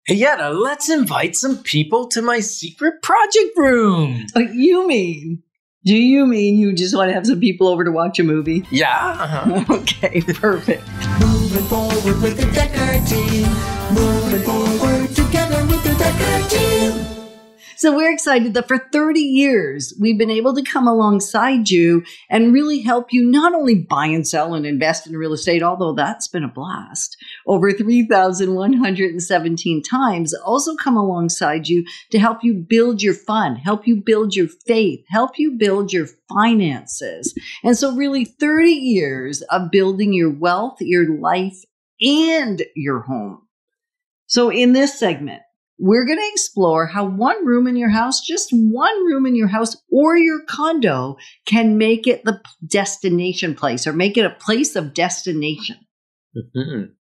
Hey, Yetta, let's invite some people to my secret project room. Do you mean you just want to have some people over to watch a movie? Yeah. Okay, perfect. Moving forward with the Decker team. Moving forward together with the Decker team. So we're excited that for 30 years, we've been able to come alongside you and really help you not only buy and sell and invest in real estate, although that's been a blast, over 3,117 times, also come alongside you to help you build your fund, help you build your faith, help you build your finances. And so really 30 years of building your wealth, your life, and your home. So in this segment, we're going to explore how one room in your house, just one room in your house or your condo, can make it the destination place or make it a place of destination. Mm-hmm.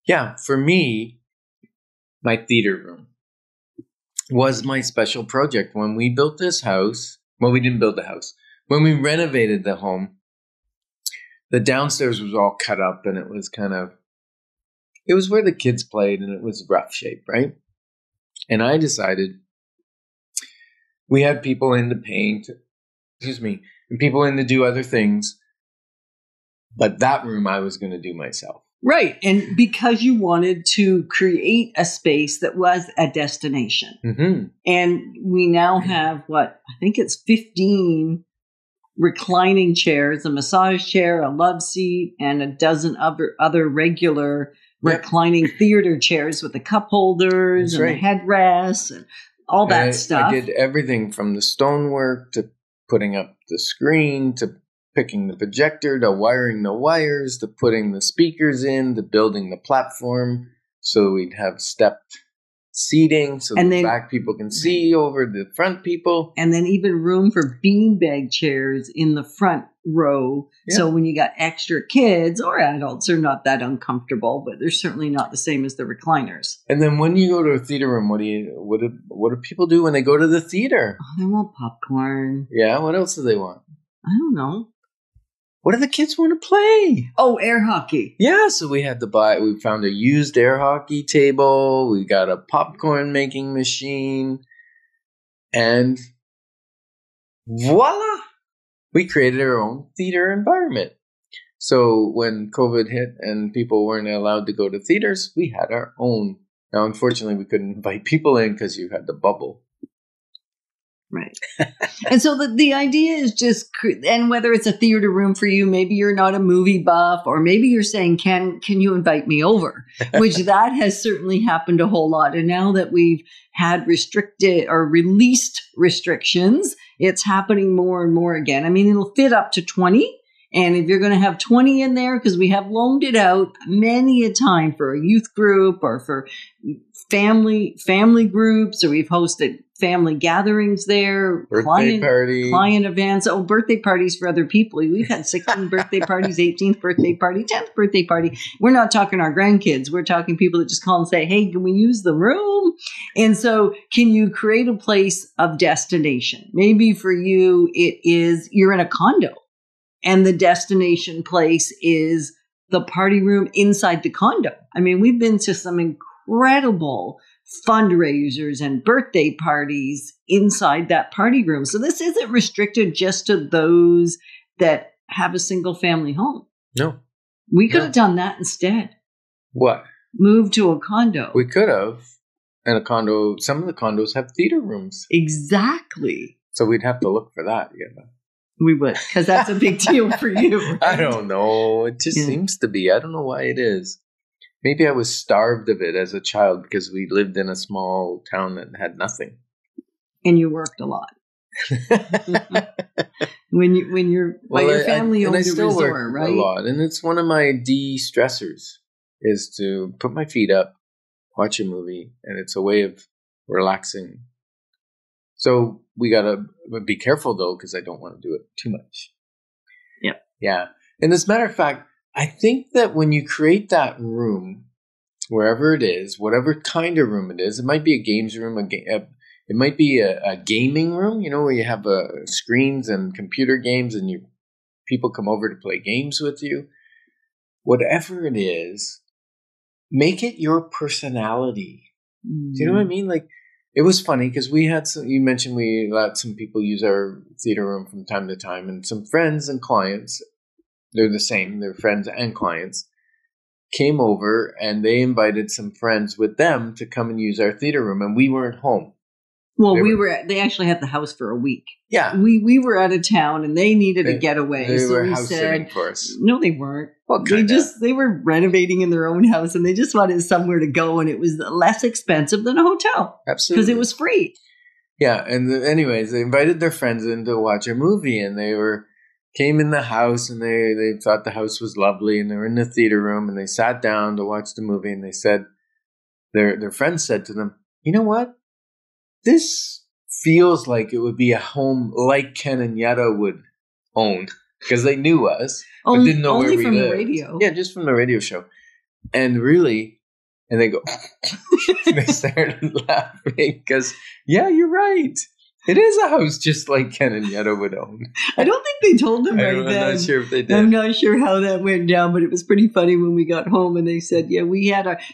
Yeah, for me, my theater room was my special project. When we built this house, well, we didn't build the house. When we renovated the home, the downstairs was all cut up and it was it was where the kids played and it was rough shape, right? And I decided we had people in to paint, and people in to do other things. But that room I was going to do myself. Right. And because you wanted to create a space that was a destination. Mm-hmm. And we now have I think it's 15 reclining chairs, a massage chair, a love seat, and a dozen other regular reclining theater chairs with the cup holders and the headrests and all that stuff. I did everything from the stonework to putting up the screen to picking the projector to wiring the wires to putting the speakers in to building the platform so we'd have stepped seating so the back people can see over the front people. And then even room for beanbag chairs in the front row. Yeah. So when you got extra kids or adults, they're not that uncomfortable, but they're certainly not the same as the recliners. And then when you go to a theater room, what do people do when they go to the theater? Oh, they want popcorn. Yeah, what else do they want? I don't know. What do the kids want to play? Oh, air hockey. Yeah, so we found a used air hockey table. We got a popcorn making machine. And voila! We created our own theater environment. So when COVID hit and people weren't allowed to go to theaters, we had our own. Now, unfortunately, we couldn't invite people in because you had the bubble. Right. And so the idea is just, and whether it's a theater room for you, maybe you're not a movie buff, or maybe you're saying, can you invite me over? Which that has certainly happened a whole lot. And now that we've had restricted or released restrictions, it's happening more and more again. I mean, it'll fit up to 20. And if you're going to have 20 in there, because we have loaned it out many a time for a youth group or for family groups, or we've hosted family gatherings there, client events, birthday parties for other people. We've had 16th birthday parties, 18th birthday party, 10th birthday party. We're not talking our grandkids. We're talking people that just call and say, hey, can we use the room? And so can you create a place of destination? Maybe for you, it is you're in a condo and the destination place is the party room inside the condo. I mean, we've been to some incredible fundraisers and birthday parties inside that party room. So this isn't restricted just to those that have a single family home. No. We could have done that instead. What? Move to a condo. We could have. And a condo, some of the condos have theater rooms. Exactly. So we'd have to look for that, yeah. We would, because that's a big deal for you. Right? I don't know. It just seems to be. I don't know why it is. Maybe I was starved of it as a child because we lived in a small town that had nothing. And you worked a lot. when your family owned a resort, right? A lot, and it's one of my de-stressors is to put my feet up, watch a movie, and it's a way of relaxing. So we gotta be careful though, because I don't want to do it too much. Yep. Yeah. And as a matter of fact, I think that when you create that room, wherever it is, whatever kind of room it is, it might be a games room, it might be a gaming room, where you have screens and computer games and people come over to play games with you. Whatever it is, make it your personality. Do you know what I mean? Like, it was funny because we had some, you mentioned we let some people use our theater room from time to time, and some friends and clients, they're the same, they're friends and clients, came over and they invited some friends with them to come and use our theater room, and we weren't home. Well, they actually had the house for a week. Yeah. We were out of town and they needed a getaway. They so were we house sitting for us. No, they weren't. Well, They were renovating in their own house and they just wanted somewhere to go, and it was less expensive than a hotel. Absolutely. Because it was free. Yeah. And anyways, they invited their friends in to watch a movie, and they came in the house, and they thought the house was lovely, and they were in the theater room, and they sat down to watch the movie, and they said, their friends said to them, you know what? This feels like it would be a home like Ken and Yetta would own, because they knew us, but didn't know where we lived. Only from the radio. Yeah, just from the radio show. And really, and they go, they started laughing because, yeah, you're right. It is a house just like Ken and Yetta would own. I don't think they told them right then. I'm not sure if they did. I'm not sure how that went down, but it was pretty funny when we got home and they said, yeah,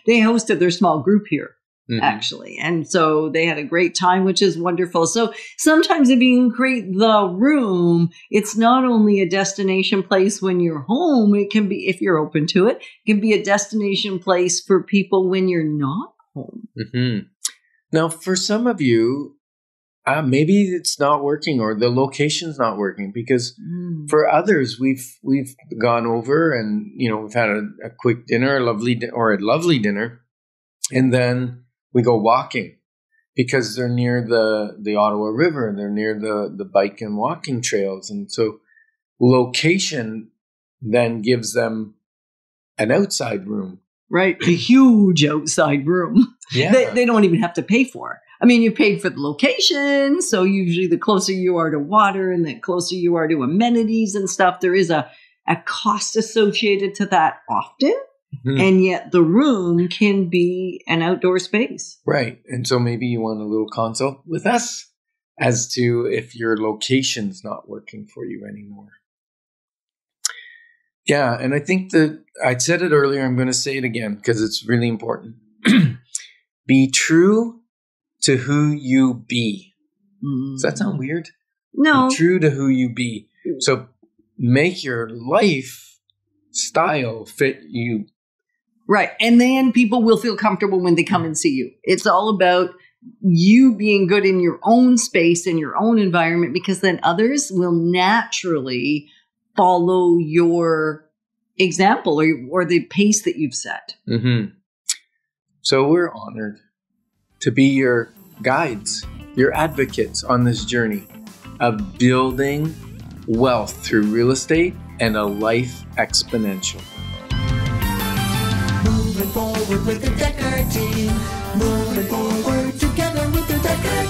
they hosted their small group here. Actually. And so they had a great time, which is wonderful. So sometimes if you can create the room, it's not only a destination place when you're home, it can be, if you're open to it, it can be a destination place for people when you're not home. Mm-hmm. Now, for some of you, maybe it's not working or the location's not working, because for others, we've gone over and, we've had a quick dinner, a lovely dinner, and then we go walking because they're near the Ottawa River and they're near the bike and walking trails. And so location then gives them an outside room. Right. A huge outside room. Yeah. They don't even have to pay for it. I mean, you paid for the location. So usually the closer you are to water and the closer you are to amenities and stuff, there is a cost associated to that often. Mm-hmm. And yet the room can be an outdoor space. Right. And so maybe you want a little consult with us as to if your location's not working for you anymore. Yeah. And I think I said it earlier, I'm going to say it again because it's really important. Be true to who you be. Does that sound weird? No. Be true to who you be. So make your lifestyle fit you. Right. And then people will feel comfortable when they come and see you. It's all about you being good in your own space, in your own environment, because then others will naturally follow your example or the pace that you've set. Mm-hmm. So we're honored to be your guides, your advocates on this journey of building wealth through real estate and a life exponential. Moving forward with the Decker team. Moving forward together with the Decker